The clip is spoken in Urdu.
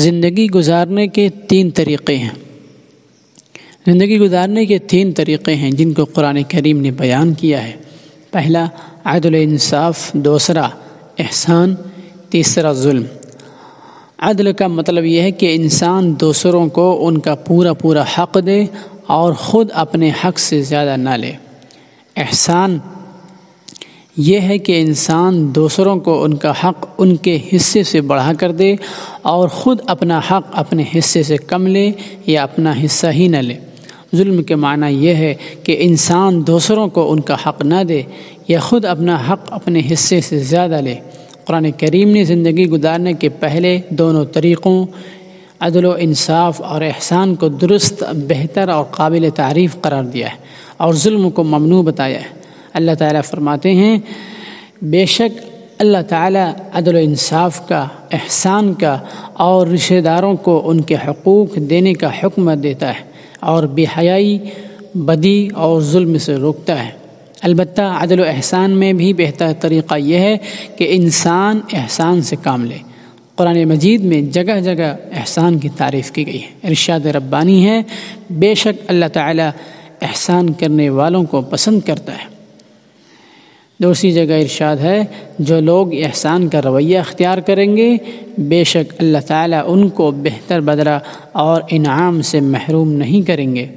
زندگی گزارنے کے تین طریقے ہیں۔ زندگی گزارنے کے تین طریقے ہیں جن کو قرآن کریم نے بیان کیا ہے۔ پہلا عدل و انصاف، دوسرا احسان، تیسرا ظلم۔ عدل کا مطلب یہ ہے کہ انسان دوسروں کو ان کا پورا حق دے اور خود اپنے حق سے زیادہ نہ لے۔ احسان یہ ہے کہ انسان دوسروں کو ان کا حق ان کے حصے سے بڑھا کر دے اور خود اپنا حق اپنے حصے سے کم لے یا اپنا حصہ ہی نہ لے۔ ظلم کے معنی یہ ہے کہ انسان دوسروں کو ان کا حق نہ دے یا خود اپنا حق اپنے حصے سے زیادہ لے۔ قرآن کریم نے زندگی گزارنے کے پہلے دونوں طریقوں عدل و انصاف اور احسان کو درست، بہتر اور قابل تعریف قرار دیا ہے اور ظلم کو ممنوع بتایا ہے۔ اللہ تعالیٰ فرماتے ہیں، بے شک اللہ تعالیٰ عدل و انصاف کا، احسان کا اور رشتہ داروں کو ان کے حقوق دینے کا حکم دیتا ہے اور بے حیائی، بدی اور ظلم سے روکتا ہے۔ البتہ عدل و احسان میں بھی بہتر طریقہ یہ ہے کہ انسان احسان سے کام لے۔ قرآن مجید میں جگہ جگہ احسان کی تعریف کی گئی ہے۔ ارشاد ربانی ہے، بے شک اللہ تعالیٰ احسان کرنے والوں کو پسند کرتا ہے۔ دوسری جگہ ارشاد ہے، جو لوگ احسان کا رویہ اختیار کریں گے بے شک اللہ تعالیٰ ان کو بہتر بدلہ اور انعام سے محروم نہیں کریں گے۔